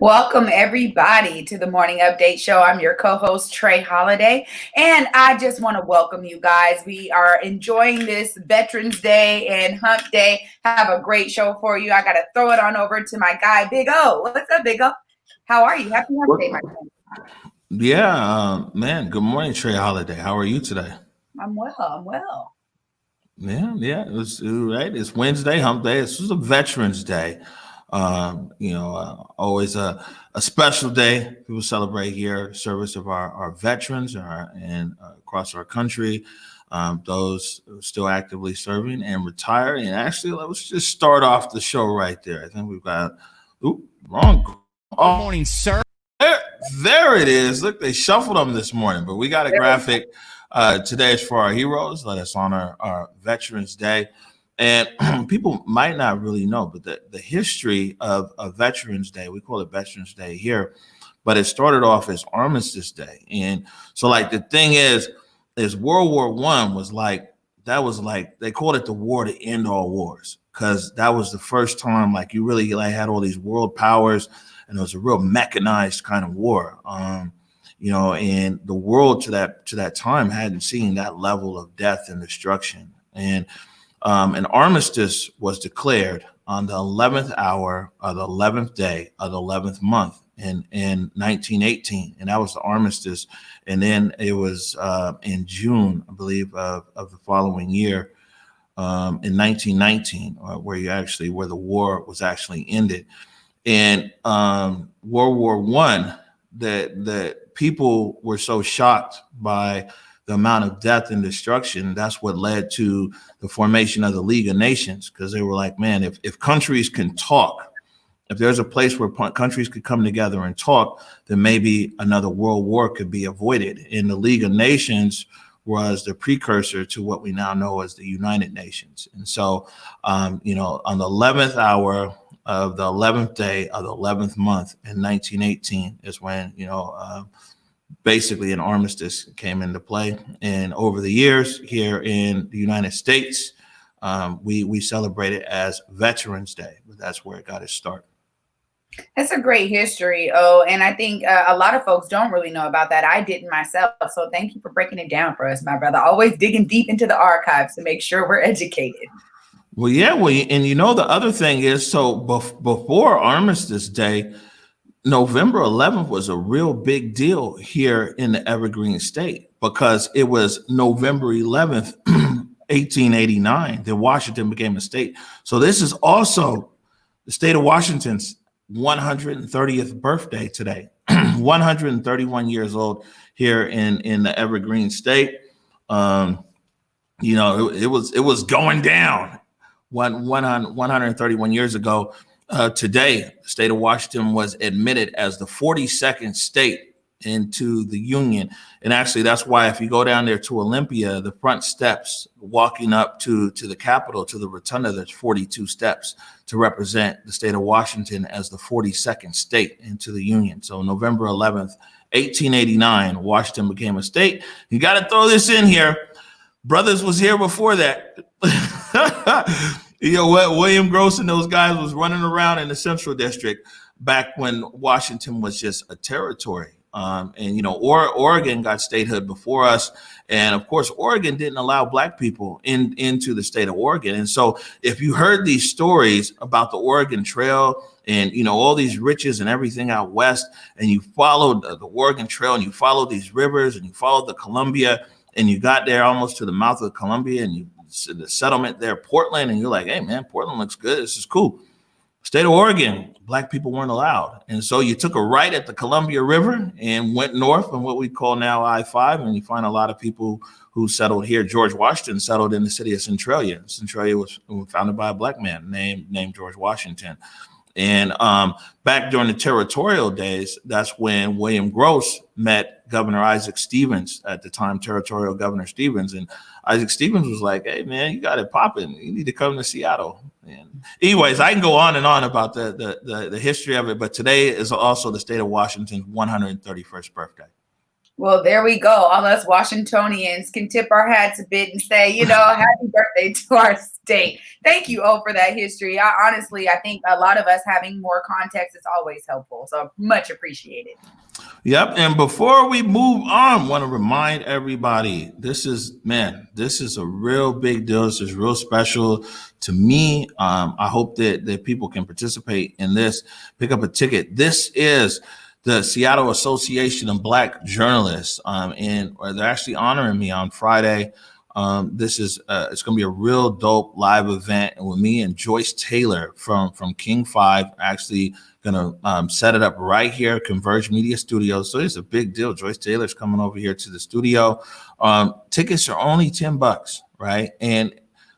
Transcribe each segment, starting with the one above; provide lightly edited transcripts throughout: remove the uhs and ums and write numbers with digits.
Welcome, everybody, to the Morning Update Show. I'm your co host, Trey Holiday, and I just want to welcome you guys. We are enjoying this Veterans Day and Hump Day. Have a great show for you. I got to throw it on over to my guy, Big O. What's up, Big O? How are you? Happy Hump Day, my friend. Yeah, man. Good morning, Trey Holiday. How are you today? I'm well. I'm well. Yeah. It was right. It's Wednesday, Hump Day. This was a Veterans Day. Always a special day. People celebrate here service of our veterans and across our country. Those still actively serving and retired. And actually, let's just start off the show right there. I think we've got. Wrong. Good morning, sir. There it is. Look, they shuffled them this morning, but we got a graphic. Today is for our heroes. Let us honor our Veterans Day. And people might not really know, but the history of Veterans Day, we call it Veterans Day here, but it started off as Armistice Day. And so like the thing is World War I was like, they called it the war to end all wars, because that was the first time like you really like had all these world powers, and it was a real mechanized kind of war. And the world to that time hadn't seen that level of death and destruction. And an armistice was declared on the 11th hour of the 11th day of the 11th month in 1918, and that was the armistice. And then it was in June, I believe, of the following year, in 1919, where the war was actually ended. And World War I, that people were so shocked by the amount of death and destruction. That's what led to the formation of the League of Nations, because they were like, man, if countries can talk, if there's a place where countries could come together and talk, then maybe another world war could be avoided. And the League of Nations was the precursor to what we now know as the United Nations. And so, on the 11th hour of the 11th day of the 11th month in 1918 is when, basically an armistice came into play. And over the years here in the United States, we celebrate it as Veterans Day, but that's where it got its start. That's a great history. Oh, and I think a lot of folks don't really know about that. I didn't myself. So thank you for breaking it down for us, my brother. Always digging deep into the archives to make sure we're educated. Well, yeah. And the other thing is, so before Armistice Day, November 11th was a real big deal here in the Evergreen State, because it was November 11th, 1889, that Washington became a state. So this is also the state of Washington's 130th birthday today, 131 years old here in the Evergreen State. It was going down 131 years ago. Today, the state of Washington was admitted as the 42nd state into the Union. And actually, that's why if you go down there to Olympia, the front steps walking up to the Capitol, to the Rotunda, there's 42 steps to represent the state of Washington as the 42nd state into the Union. So November 11th, 1889, Washington became a state. You got to throw this in here. Brothers was here before that. William Gross and those guys was running around in the Central District back when Washington was just a territory. Oregon got statehood before us. And of course, Oregon didn't allow Black people into the state of Oregon. And so if you heard these stories about the Oregon Trail and, all these riches and everything out west, and you followed the Oregon Trail and you followed these rivers and you followed the Columbia, and you got there almost to the mouth of the Columbia, and the settlement there, Portland, and you're like, hey man, Portland looks good. This is cool. State of Oregon, Black people weren't allowed. And so you took a right at the Columbia River and went north on what we call now I-5, and you find a lot of people who settled here. George Washington settled in the city of Centralia. Centralia was founded by a Black man named George Washington. And back during the territorial days, that's when William Gross met Governor Isaac Stevens, at the time Territorial Governor Stevens. And Isaac Stevens was like, hey, man, you got it popping. You need to come to Seattle. And anyways, I can go on and on about the history of it. But today is also the state of Washington's 131st birthday. Well, there we go. All us Washingtonians can tip our hats a bit and say, happy birthday to our state. Thank you, O, for that history. I think a lot of us having more context is always helpful. So much appreciated. Yep. And before we move on, want to remind everybody, this is a real big deal. This is real special to me. I hope that people can participate in this, pick up a ticket. This is the Seattle Association of Black Journalists, and they're actually honoring me on Friday. This is it's going to be a real dope live event, and with me and Joyce Taylor from King 5 actually going to set it up right here at Converge Media Studios. So it's a big deal. Joyce Taylor's coming over here to the studio. Tickets are only $10, right? And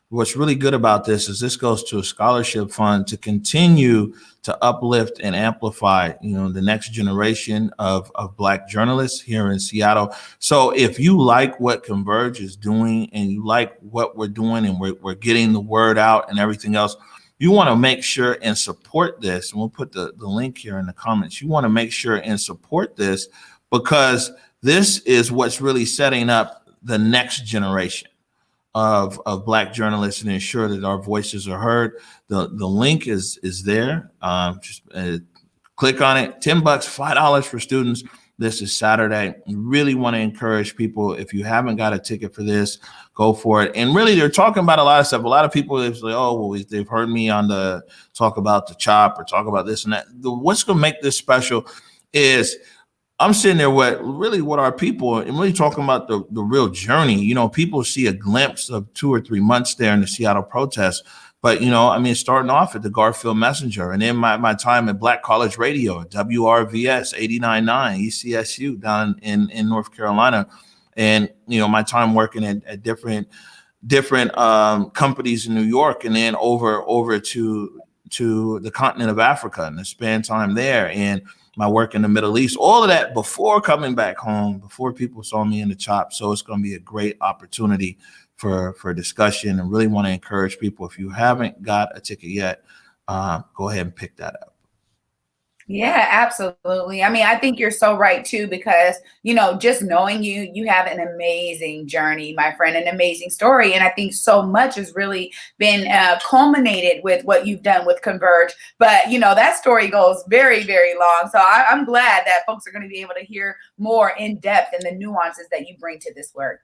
what's really good about this is this goes to a scholarship fund to continue to uplift and amplify, the next generation of Black journalists here in Seattle. So if you like what Converge is doing and you like what we're doing and we're getting the word out and everything else, you want to make sure and support this. And we'll put the link here in the comments. You want to make sure and support this because this is what's really setting up the next generation of Black journalists and ensure that our voices are heard. The link is there. Just click on it. $10, $5 for students. This is Saturday. We really want to encourage people. If you haven't got a ticket for this, go for it. And really, they're talking about a lot of stuff. A lot of people, they've like, they've heard me on the talk about the CHOP or talk about this and that. What's going to make this special is I'm sitting there with what our people and really talking about the real journey. People see a glimpse of 2 or 3 months there in the Seattle protests. But, starting off at the Garfield Messenger and then my time at Black College Radio, WRVS 89.9, ECSU down in North Carolina. And, my time working at different companies in New York and then over to the continent of Africa and spend time there and my work in the Middle East, all of that before coming back home, before people saw me in the CHOP. So it's going to be a great opportunity for discussion and really want to encourage people. If you haven't got a ticket yet, go ahead and pick that up. Yeah, absolutely. I think you're so right too, because, just knowing you have an amazing journey, my friend, an amazing story. And I think so much has really been culminated with what you've done with Converge. But, that story goes very, very long. So I'm glad that folks are going to be able to hear more in depth and the nuances that you bring to this work.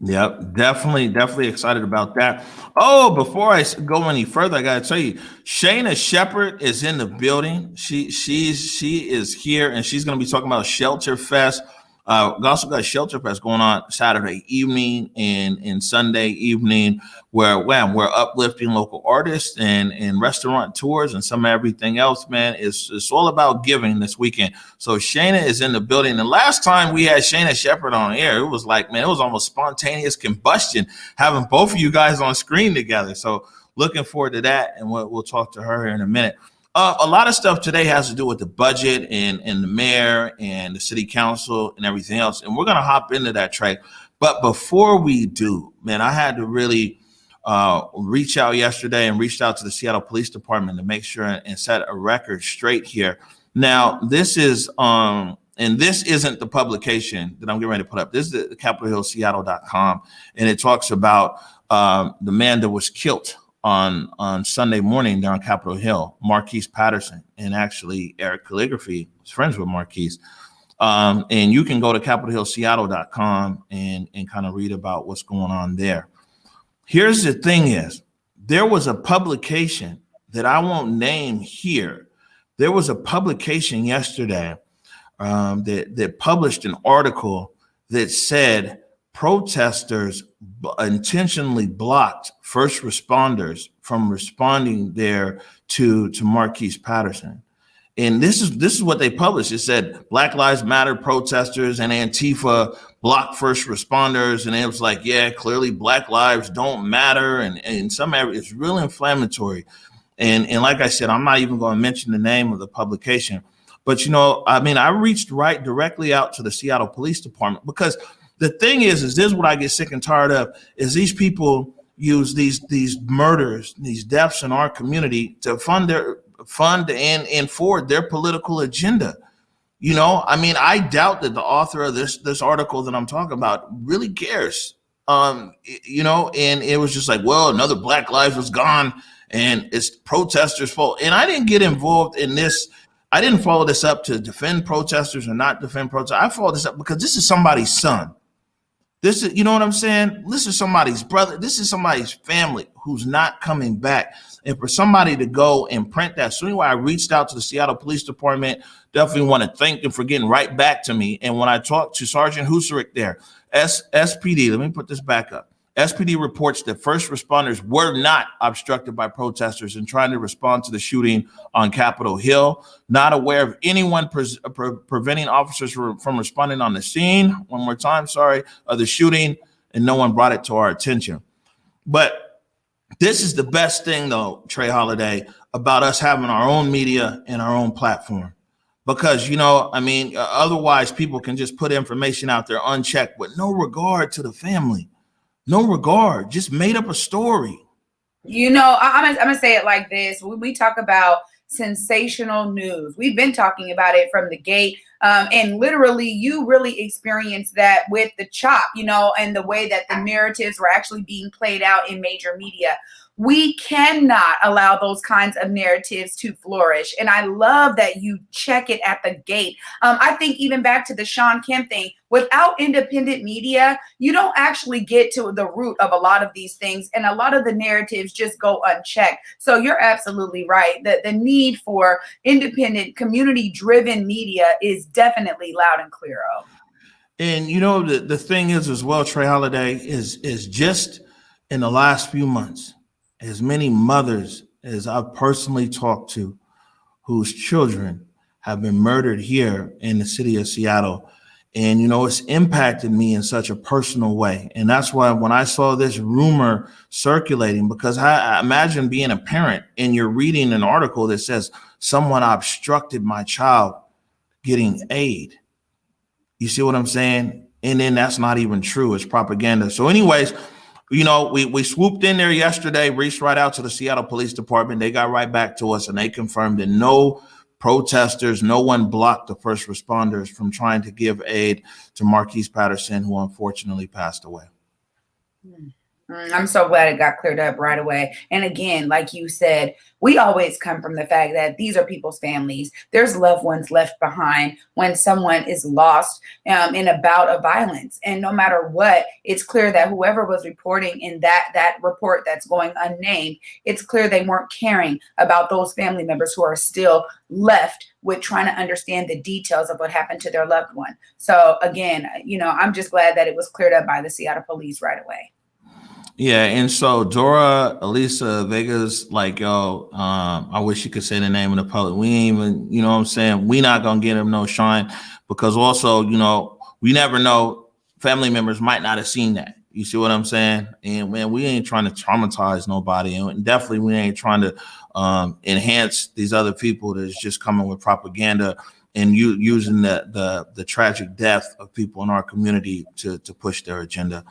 Yep, definitely excited about that. Oh, before I go any further, I gotta tell you, Shayna Shepherd is in the building. She is here, and she's gonna be talking about Shelter Fest. We also got Shelter Fest going on Saturday evening and Sunday evening, where we're uplifting local artists and restaurant tours and some everything else. Man, it's all about giving this weekend. So Shayna is in the building. And last time we had Shayna Shepherd on air, it was like, man, it was almost spontaneous combustion having both of you guys on screen together. So looking forward to that, and we'll talk to her here in a minute. A lot of stuff today has to do with the budget and the mayor and the city council and everything else. And we're going to hop into that, Trey. But before we do, man, I had to really reach out yesterday and reached out to the Seattle Police Department to make sure and set a record straight here. Now, this is and this isn't the publication that I'm getting ready to put up. This is the CapitolHillSeattle.com, and it talks about the man that was killed on Sunday morning down Capitol Hill, Marquise Patterson, and actually Eric Calligraphy was friends with Marquise. And you can go to CapitolHillSeattle.com and kind of read about what's going on there. Here's the thing is, there was a publication that I won't name here. There was a publication yesterday that published an article that said protesters intentionally blocked first responders from responding there to Marquise Patterson. And this is what they published. It said Black Lives Matter protesters and Antifa blocked first responders. And it was like, yeah, clearly Black lives don't matter. And in some areas, it's really inflammatory. And like I said, I'm not even going to mention the name of the publication. But, I reached directly out to the Seattle Police Department, because the thing is this is what I get sick and tired of, is these people use these murders, these deaths in our community to fund and forward their political agenda. You know, I mean, I doubt that the author of this article that I'm talking about really cares. You know, and it was just like, well, another Black life was gone, and it's protesters' fault. And I didn't get involved in this. I didn't follow this up to defend protesters or not defend protesters. I followed this up because this is somebody's son. This is, you know what I'm saying? This is somebody's brother. This is somebody's family who's not coming back. And for somebody to go and print that. So anyway, I reached out to the Seattle Police Department. Definitely want to thank them for getting right back to me. And when I talked to Sergeant Husarick there, SPD, let me put this back up. SPD reports that first responders were not obstructed by protesters in trying to respond to the shooting on Capitol Hill. Not aware of anyone preventing officers from responding on the scene. One more time, sorry, of the shooting, and no one brought it to our attention. But this is the best thing, though, Trey Holiday, about us having our own media and our own platform. Because, you know, I mean, otherwise people can just put information out there unchecked with no regard to the family. No regard, just made up a story. You know, I'm gonna say it like this. When we talk about sensational news, we've been talking about it from the gate. And literally, you really experienced that with the chop, you know, and the way that the narratives were actually being played out in major media. We cannot allow those kinds of narratives to flourish. And I love that you check it at the gate. I think even back to the Sean Kemp thing, without independent media, you don't actually get to the root of a lot of these things. And a lot of the narratives just go unchecked. So you're absolutely right. The need for independent, community-driven media is definitely loud and clear. And, you know, the thing is as well, Trey Holiday, is just in the last few months, as many mothers as I've personally talked to whose children have been murdered here in the city of Seattle. And, you know, it's impacted me in such a personal way. And that's why when I saw this rumor circulating, because I imagine being a parent and you're reading an article that says someone obstructed my child getting aid. You see what I'm saying? And then that's not even true. It's propaganda. So anyways, you know, we swooped in there yesterday, reached right out to the Seattle Police Department. They got right back to us and they confirmed that no protesters, no one blocked the first responders from trying to give aid to Marquise Patterson, who unfortunately passed away. I'm so glad it got cleared up right away. And again, like you said, we always come from the fact that these are people's families. There's loved ones left behind when someone is lost in a bout of violence. And no matter what, it's clear that whoever was reporting in that report that's going unnamed, it's clear they weren't caring about those family members who are still left with trying to understand the details of what happened to their loved one. So again, you know, I'm just glad that it was cleared up by the Seattle police right away. Yeah, and so Dora, Elisa, Vega's like, yo, I wish you could say the name of the public. We ain't even, you know what I'm saying? We not gonna get him no shine because also, you know, we never know. Family members might not have seen that. You see what I'm saying? And man, we ain't trying to traumatize nobody, and definitely we ain't trying to enhance these other people that's just coming with propaganda and using the tragic death of people in our community to push their agenda.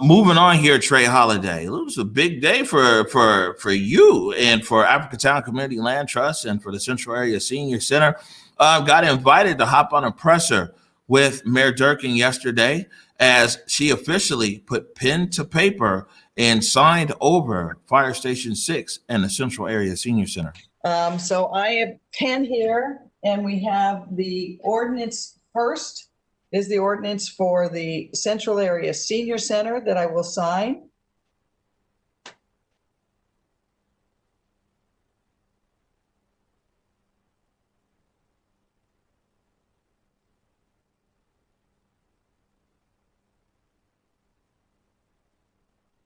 Moving on here, Trey Holiday. It was a big day for you and for Africatown Community Land Trust and for the Central Area Senior Center. Got invited to hop on a presser with Mayor Durkin yesterday as she officially put pen to paper and signed over Fire Station 6 and the Central Area Senior Center. So I have 10 here, and we have the ordinance first. Is the ordinance for the Central Area Senior Center that I will sign.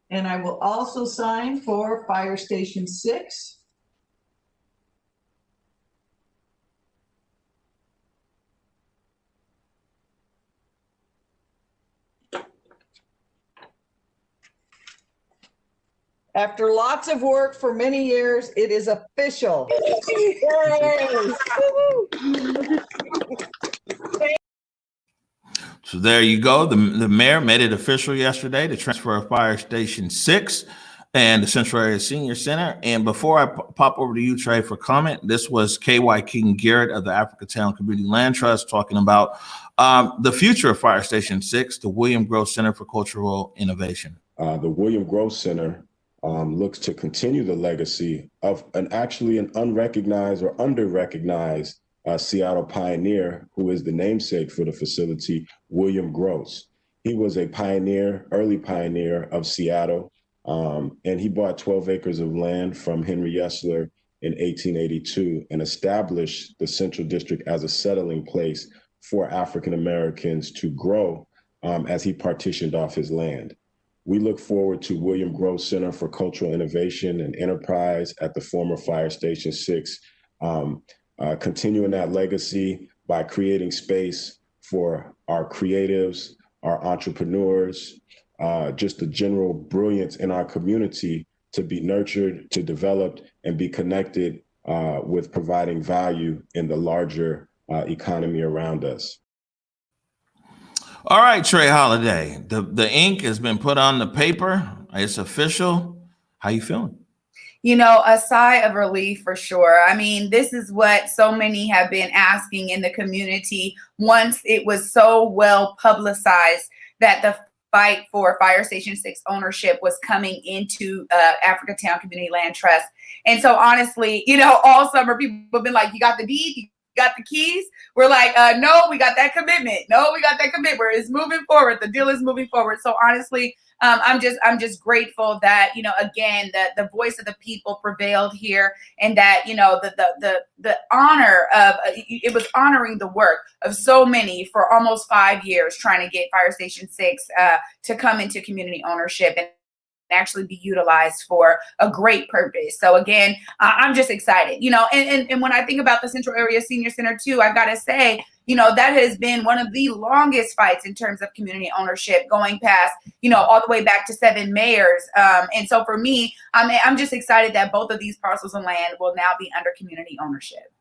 And I will also sign for Fire Station 6. After lots of work for many years, it is official. So there you go. The mayor made it official yesterday to transfer Fire Station 6 and the Central Area Senior Center. And before I pop over to you, Trey, for comment, this was K.Y. King Garrett of the Africatown Community Land Trust talking about the future of Fire Station 6, the William Gross Center for Cultural Innovation. The William Gross Center looks to continue the legacy of an unrecognized or under-recognized Seattle pioneer who is the namesake for the facility, William Gross. He was a pioneer, early pioneer of Seattle, and he bought 12 acres of land from Henry Yesler in 1882 and established the Central District as a settling place for African Americans to grow as he partitioned off his land. We look forward to William Gross Center for Cultural Innovation and Enterprise at the former Fire Station 6, continuing that legacy by creating space for our creatives, our entrepreneurs, just the general brilliance in our community to be nurtured, to develop, and be connected with providing value in the larger economy around us. All right, Trey Holiday, the ink has been put on the paper. It's official. How you feeling? You know, a sigh of relief for sure. I mean, this is what so many have been asking in the community once it was so well publicized that the fight for Fire Station 6 ownership was coming into Africatown Community Land Trust. And so honestly, you know, all summer people have been like, you got the deed? You got the keys? We're like, no, we got that commitment. No, we got that commitment. It's moving forward. The deal is moving forward. So honestly, I'm just grateful that, you know, again, the voice of the people prevailed here, and that, you know, the honor of it was honoring the work of so many for almost 5 years trying to get Fire Station 6 to come into community ownership and actually be utilized for a great purpose. So again, I'm just excited, you know, and when I think about the Central Area Senior Center too, I gotta say, you know, that has been one of the longest fights in terms of community ownership, going past, you know, all the way back to 7 mayors. And so for me, I'm just excited that both of these parcels of land will now be under community ownership.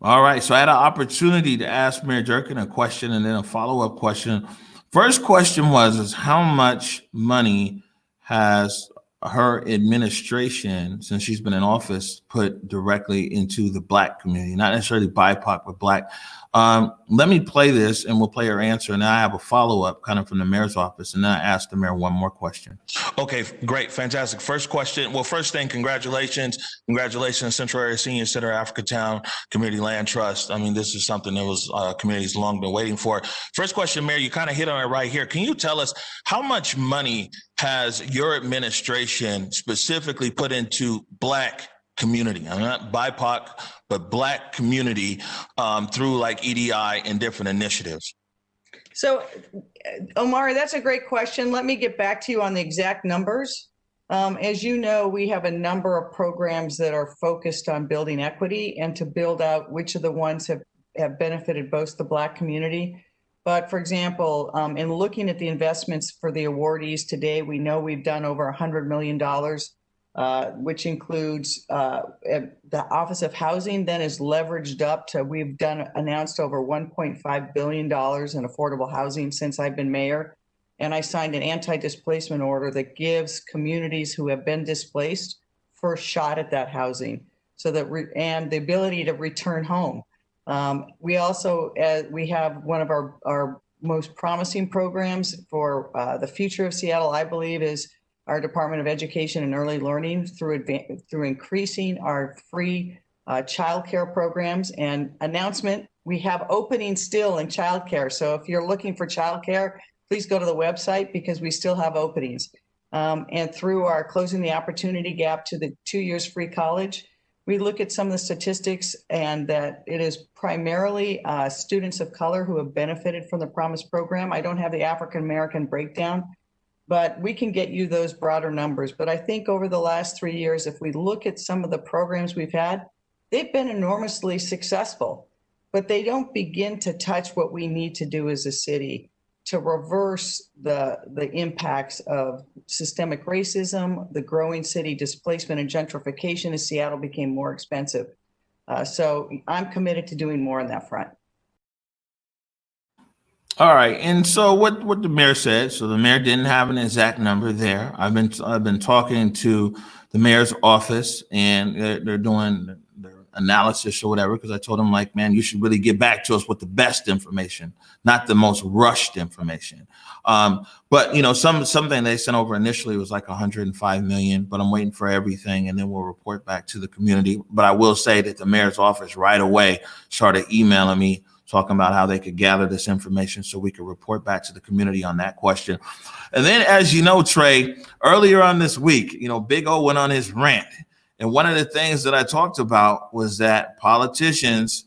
All right, so I had an opportunity to ask Mayor Durkin a question and then a follow-up question. First question is how much money has her administration, since she's been in office, put directly into the Black community, not necessarily BIPOC, but Black. Let me play this and we'll play her answer. And then I have a follow-up kind of from the mayor's office. And then I ask the mayor one more question. Okay, great. Fantastic. First question. Well, first thing, congratulations. Congratulations, Central Area Senior Center, Africatown Community Land Trust. I mean, this is something that was communities long been waiting for. First question, Mayor, you kind of hit on it right here. Can you tell us how much money has your administration specifically put into Black community? I'm not BIPOC, but Black community through like EDI and different initiatives? So, Omar, that's a great question. Let me get back to you on the exact numbers. As you know, we have a number of programs that are focused on building equity and to build out which of the ones have benefited both the Black community. But for example, in looking at the investments for the awardees today, we know we've done over $100 million, which includes the Office of Housing then is leveraged up to, we've announced over $1.5 billion in affordable housing since I've been mayor. And I signed an anti-displacement order that gives communities who have been displaced first shot at that housing, so that and the ability to return home. We also, we have one of our most promising programs for the future of Seattle, I believe, is our Department of Education and Early Learning through increasing our free childcare programs. And announcement, we have openings still in childcare. So if you're looking for childcare, please go to the website because we still have openings. And through our Closing the Opportunity Gap to the 2 years free college, we look at some of the statistics and that it is primarily students of color who have benefited from the Promise program. I don't have the African-American breakdown, but we can get you those broader numbers. But I think over the last 3 years, if we look at some of the programs we've had, they've been enormously successful, but they don't begin to touch what we need to do as a city to reverse the impacts of systemic racism, the growing city displacement and gentrification as Seattle became more expensive. So I'm committed to doing more on that front. All right, and so what the mayor said. So the mayor didn't have an exact number there. I've been talking to the mayor's office, and they're doing their analysis or whatever. Because I told them, like, man, you should really get back to us with the best information, not the most rushed information. But something they sent over initially was like 105 million. But I'm waiting for everything, and then we'll report back to the community. But I will say that the mayor's office right away started emailing me, talking about how they could gather this information so we could report back to the community on that question. And then, as you know, Trey, earlier on this week, Big O went on his rant. And one of the things that I talked about was that politicians,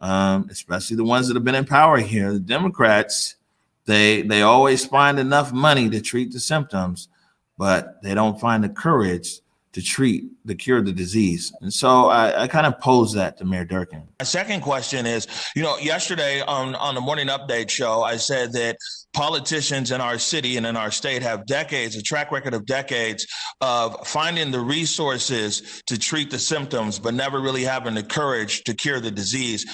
especially the ones that have been in power here, the Democrats, they always find enough money to treat the symptoms, but they don't find the courage to cure the disease. And so I kind of posed that to Mayor Durkin. My second question is, yesterday on the morning update show, I said that politicians in our city and in our state have a track record of decades of finding the resources to treat the symptoms, but never really having the courage to cure the disease.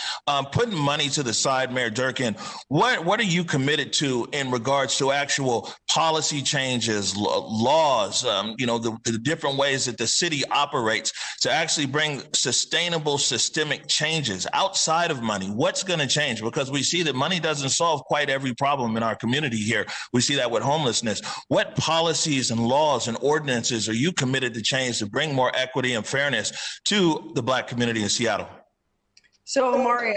Putting money to the side, Mayor Durkin, what are you committed to in regards to actual policy changes, laws, the different ways that the city operates to actually bring sustainable systemic changes outside of money? What's going to change? Because we see that money doesn't solve quite every problem in our community here. We see that with homelessness. What policies and laws and ordinances are you committed to change to bring more equity and fairness to the Black community in Seattle? So, Omari,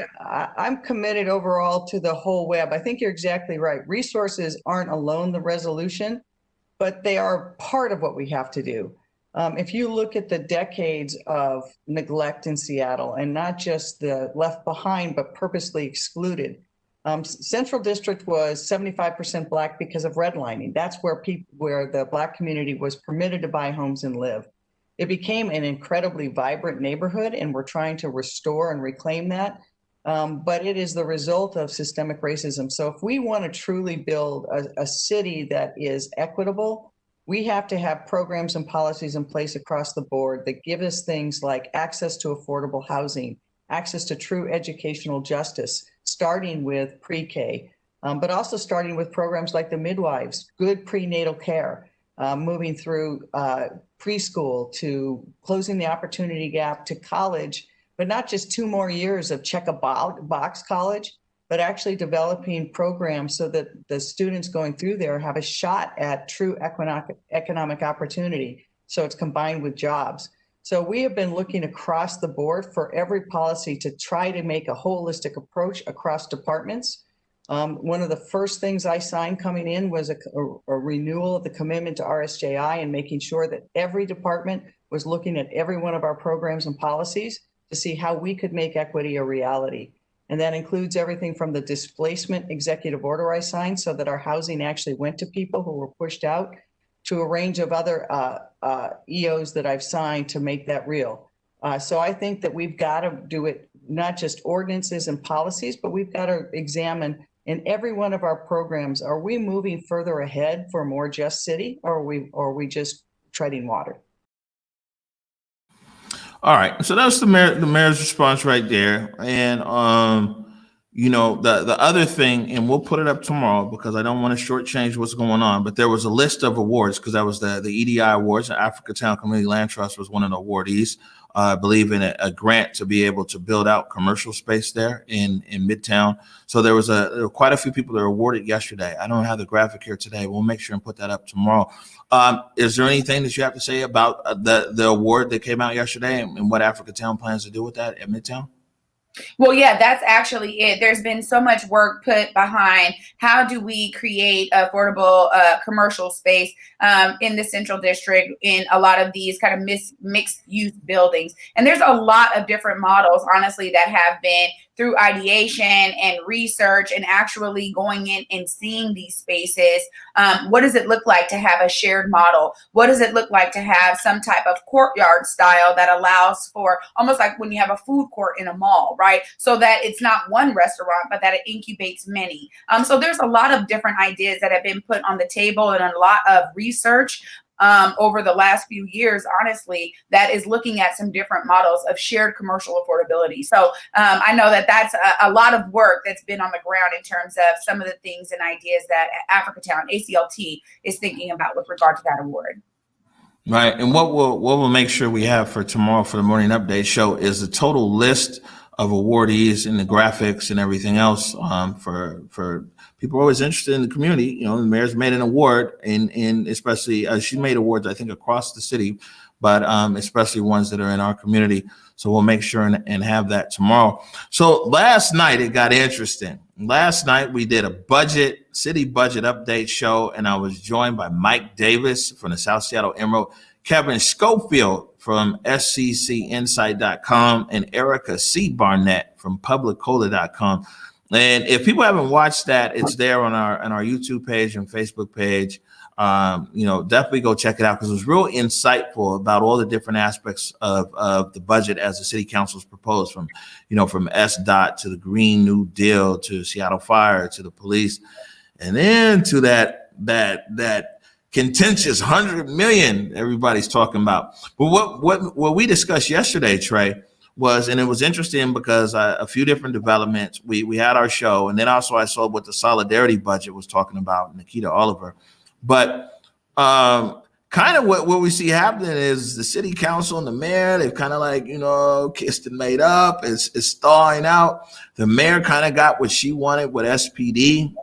I'm committed overall to the whole web. I think you're exactly right. Resources aren't alone the resolution, but they are part of what we have to do. If you look at the decades of neglect in Seattle, and not just the left behind, but purposely excluded, Central District was 75% Black because of redlining. That's where the Black community was permitted to buy homes and live. It became an incredibly vibrant neighborhood, and we're trying to restore and reclaim that. But it is the result of systemic racism. So if we want to truly build a city that is equitable, we have to have programs and policies in place across the board that give us things like access to affordable housing, access to true educational justice, starting with pre-K, but also starting with programs like the midwives, good prenatal care, moving through preschool to closing the opportunity gap to college, but not just 2 more years of check a box college, but actually developing programs so that the students going through there have a shot at true economic opportunity. So it's combined with jobs. So we have been looking across the board for every policy to try to make a holistic approach across departments. One of the first things I signed coming in was a renewal of the commitment to RSJI and making sure that every department was looking at every one of our programs and policies to see how we could make equity a reality. And that includes everything from the displacement executive order I signed so that our housing actually went to people who were pushed out, to a range of other EOs that I've signed to make that real. So I think that we've got to do it, not just ordinances and policies, but we've got to examine in every one of our programs, are we moving further ahead for a more just city, or are we just treading water? All right, so that's the mayor's response right there. And the other thing, and we'll put it up tomorrow because I don't want to shortchange what's going on, but there was a list of awards, because that was the EDI Awards, and Africa Town Community Land Trust was one of the awardees. I believe in a grant to be able to build out commercial space there in Midtown. So there were quite a few people that were awarded yesterday. I don't have the graphic here today. We'll make sure and put that up tomorrow. Is there anything that you have to say about the award that came out yesterday and what Africa Town plans to do with that at Midtown? Well, yeah, that's actually it. There's been so much work put behind how do we create affordable commercial space in the Central District in a lot of these kind of mixed use buildings. And there's a lot of different models, honestly, that have been through ideation and research and actually going in and seeing these spaces. What does it look like to have a shared model? What does it look like to have some type of courtyard style that allows for almost like when you have a food court in a mall, right? So that it's not one restaurant, but that it incubates many. So there's a lot of different ideas that have been put on the table and a lot of research. over the last few years, honestly, that is looking at some different models of shared commercial affordability. So I know that that's a lot of work that's been on the ground in terms of some of the things and ideas that Africatown, ACLT, is thinking about with regard to that award. Right. And what we'll make sure we have for tomorrow for the morning update show is the total list of awardees and the graphics and everything else for people always interested in the community. You know, the mayor's made an award and especially she made awards, I think, across the city, but especially ones that are in our community. So we'll make sure and have that tomorrow. So last night it got interesting. Last night we did a city budget update show, and I was joined by Mike Davis from the South Seattle Emerald, Kevin Schofield from SCCinsight.com, and Erica C. Barnett from Publicola.com. And if people haven't watched that, it's there on our YouTube page and Facebook page. Definitely go check it out because it was real insightful about all the different aspects of the budget as the city council's proposed, from SDOT to the Green New Deal to Seattle Fire to the police, and then to that contentious $100 million everybody's talking about. But what we discussed yesterday, Trey, was, and it was interesting because a few different developments. We had our show, and then also I saw what the solidarity budget was talking about, Nikita Oliver. But kind of what we see happening is the city council and the mayor, they've kind of kissed and made up. It's thawing out. The mayor kind of got what she wanted with SPD.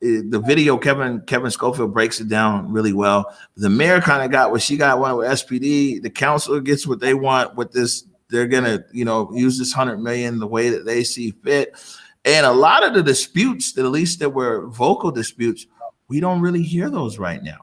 The video, Kevin Schofield breaks it down really well. The mayor kind of got what she wanted with SPD. The council gets what they want with this. They're gonna, use this $100 million the way that they see fit. And a lot of the disputes, at least that were vocal disputes, we don't really hear those right now.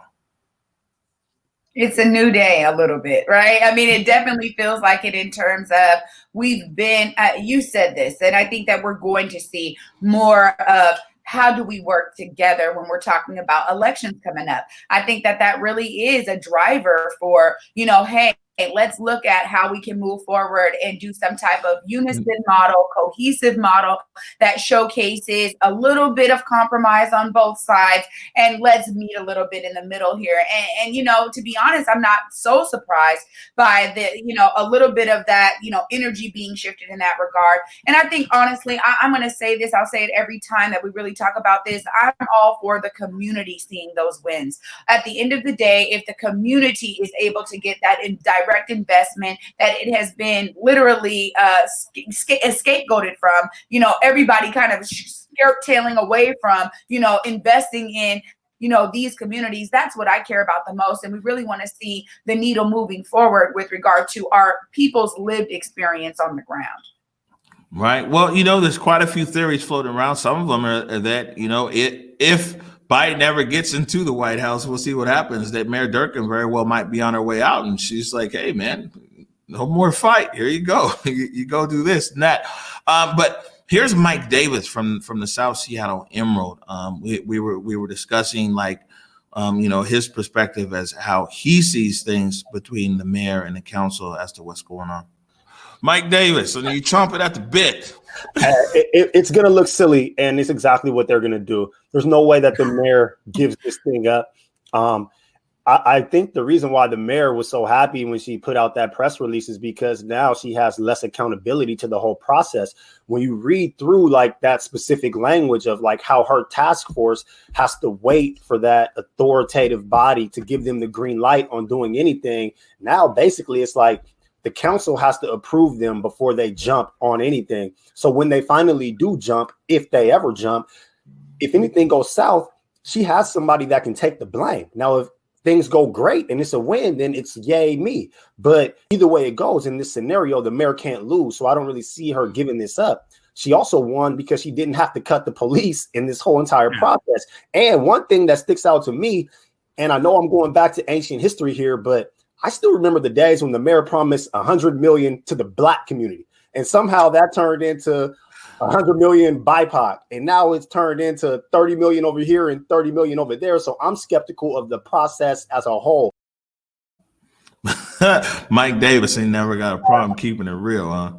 It's a new day a little bit, right? I mean, it definitely feels like it in terms of we've been, you said this, and I think that we're going to see more of how do we work together when we're talking about elections coming up. I think that really is a driver for, hey, let's look at how we can move forward and do some type of unison model, cohesive model that showcases a little bit of compromise on both sides. And let's meet a little bit in the middle here. And to be honest, I'm not so surprised by a little bit of that, energy being shifted in that regard. And I think, honestly, I'm going to say this, I'll say it every time that we really talk about this. I'm all for the community seeing those wins. At the end of the day, if the community is able to get that in direct investment that it has been literally scapegoated from, everybody kind of tailing away from, investing in, these communities. That's what I care about the most. And we really want to see the needle moving forward with regard to our people's lived experience on the ground. Right. Well, there's quite a few theories floating around. Some of them are that, if Biden ever gets into the White House, we'll see what happens, that Mayor Durkan very well might be on her way out. And she's like, hey, man, no more fight. Here you go. You go do this and that. But here's Mike Davis from the South Seattle Emerald. We were discussing his perspective as how he sees things between the mayor and the council as to what's going on. Mike Davis, and you chomping at the bit. It's going to look silly, and it's exactly what they're going to do. There's no way that the mayor gives this thing up. I think the reason why the mayor was so happy when she put out that press release is because now she has less accountability to the whole process. When you read through that specific language of how her task force has to wait for that authoritative body to give them the green light on doing anything, now basically it's like the council has to approve them before they jump on anything. So when they finally do jump, if they ever jump, if anything goes south, she has somebody that can take the blame. Now, if things go great and it's a win, then it's yay me. But either way it goes in this scenario, the mayor can't lose. So I don't really see her giving this up. She also won because she didn't have to cut the police in this whole entire process. And one thing that sticks out to me, and I know I'm going back to ancient history here, but I still remember the days when the mayor promised $100 million to the Black community, and somehow that turned into $100 million BIPOC, and now it's turned into 30 million over here and 30 million over there. So I'm skeptical of the process as a whole. Mike Davis ain't never got a problem keeping it real, huh?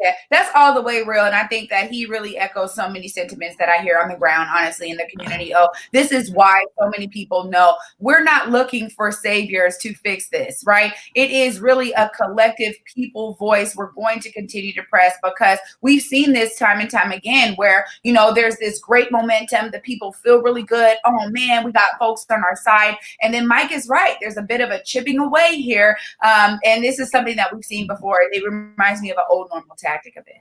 Yeah, that's all the way real. And I think that he really echoes so many sentiments that I hear on the ground, honestly, in the community. Oh, this is why so many people know we're not looking for saviors to fix this, right? It is really a collective people voice. We're going to continue to press because we've seen this time and time again where, you know, there's this great momentum. The people feel really good. Oh, man, we got folks on our side. And then Mike is right. There's a bit of a chipping away here. And this is something that we've seen before. It reminds me of an old normal tactic a bit.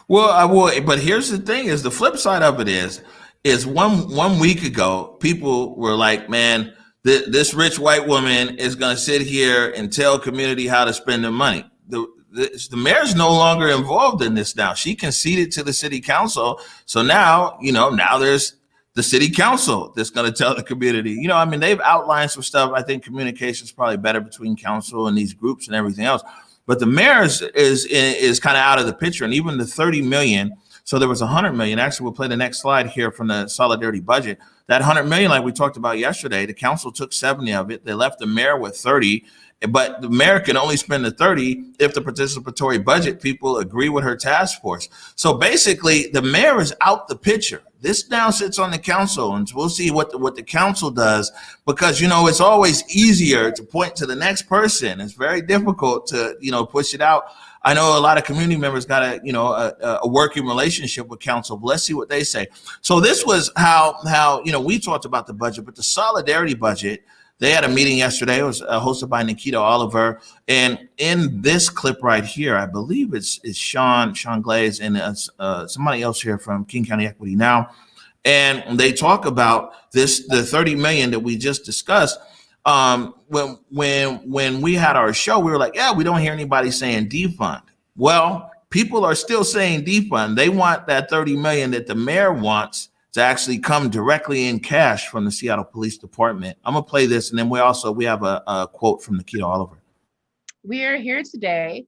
Well, I will, but here's the thing: is the flip side of it is one week ago, people were like, "Man, this rich white woman is going to sit here and tell community how to spend their money." The mayor's no longer involved in this now. She conceded to the city council, so now there's the city council that's going to tell the community. You know, I mean, they've outlined some stuff. I think communication is probably better between council and these groups and everything else. But the mayor is kind of out of the picture, and even the 30 million. So there was 100 million. Actually, we'll play the next slide here from the solidarity budget. That 100 million, like we talked about yesterday, the council took 70 of it. They left the mayor with 30, but the mayor can only spend the 30 if the participatory budget people agree with her task force. So basically, the mayor is out the picture. This now sits on the council, and we'll see what the council does, because, you know, it's always easier to point to the next person. It's very difficult to, you know, push it out. I know a lot of community members got a working relationship with council, but let's see what they say. So this was how you know, we talked about the budget, but the solidarity budget, they had a meeting yesterday. It was hosted by Nikita Oliver. And in this clip right here, I believe it's Sean Glaze and somebody else here from King County Equity Now. And they talk about the 30 million that we just discussed. When we had our show, we were like, yeah, we don't hear anybody saying defund. Well, people are still saying defund. They want that 30 million that the mayor wants to actually come directly in cash from the Seattle Police Department. I'm gonna play this, and then we have a quote from Nikita Oliver. We are here today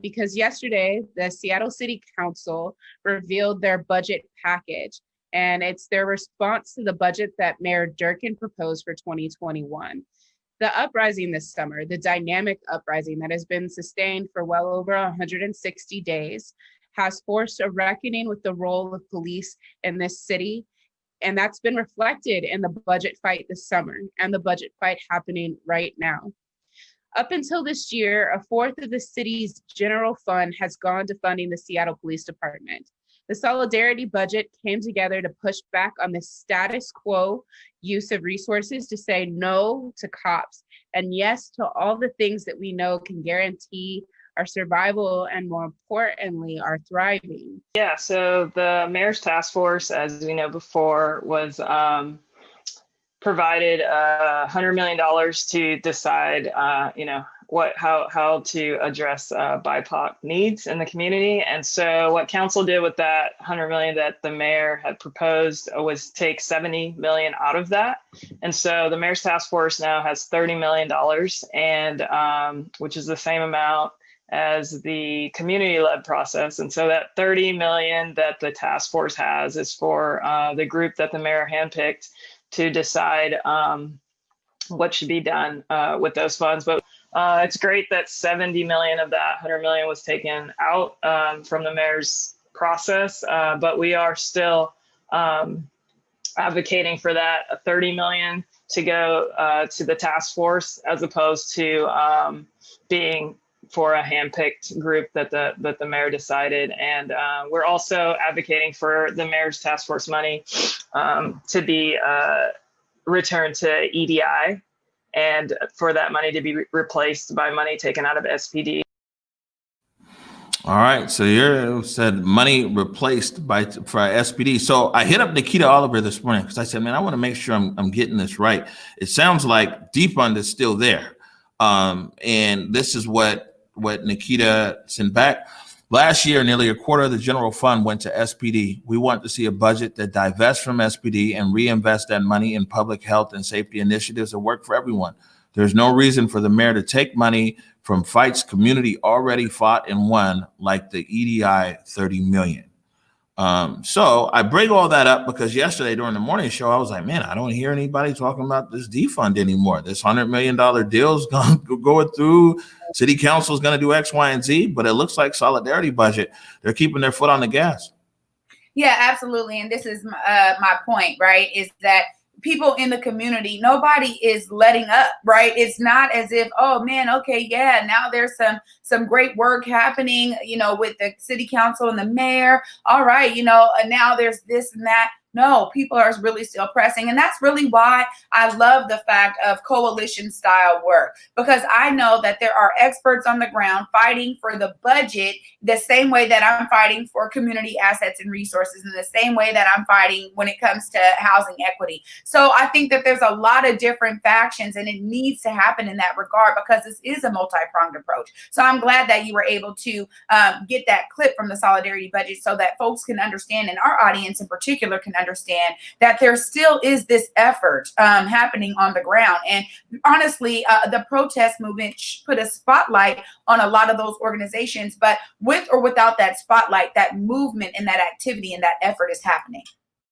because yesterday the Seattle City Council revealed their budget package, and it's their response to the budget that Mayor Durkin proposed for 2021. The uprising this summer, the dynamic uprising that has been sustained for well over 160 days, has forced a reckoning with the role of police in this city. And that's been reflected in the budget fight this summer and the budget fight happening right now. Up until this year, a fourth of the city's general fund has gone to funding the Seattle Police Department. The solidarity budget came together to push back on the status quo use of resources, to say no to cops and yes to all the things that we know can guarantee our survival and, more importantly, our thriving. Yeah, so the mayor's task force, as we know before, was provided $100 million to decide, how to address BIPOC needs in the community. And so what council did with that $100 million that the mayor had proposed was take $70 million out of that. And so the mayor's task force now has $30 million, and which is the same amount as the community-led process. And so that 30 million that the task force has is for the group that the mayor handpicked to decide what should be done with those funds. But it's great that 70 million of that 100 million was taken out from the mayor's process, but we are still advocating for that 30 million to go to the task force, as opposed to being for a handpicked group that the mayor decided. And we're also advocating for the mayor's task force money to be returned to EDI, and for that money to be replaced by money taken out of SPD. All right, so you said money replaced for SPD. So I hit up Nikita Oliver this morning because I said, man, I want to make sure I'm getting this right. It sounds like defund is still there. And this is what Nikita sent back. Last year, nearly a quarter of the general fund went to SPD. We want to see a budget that divests from SPD and reinvest that money in public health and safety initiatives that work for everyone. There's no reason for the mayor to take money from fights community already fought and won, like the EDI 30 million. So I bring all that up because yesterday during the morning show, I was like, man, I don't hear anybody talking about this defund anymore. This $100 million deal is going through. City council is going to do X, Y, and Z, but it looks like solidarity budget. They're keeping their foot on the gas. Yeah, absolutely. And this is my point, right? Is that people in the community, nobody is letting up, right? It's not as if, oh man, okay, yeah, now there's some great work happening, with the city council and the mayor. All right, and now there's this and that. No, people are really still pressing. And that's really why I love the fact of coalition style work, because I know that there are experts on the ground fighting for the budget the same way that I'm fighting for community assets and resources, in the same way that I'm fighting when it comes to housing equity. So I think that there's a lot of different factions, and it needs to happen in that regard because this is a multi-pronged approach. So I'm glad that you were able to get that clip from the solidarity budget so that folks can understand, and our audience in particular can understand, that there still is this effort happening on the ground. And honestly, the protest movement put a spotlight on a lot of those organizations, but with or without that spotlight, that movement and that activity and that effort is happening.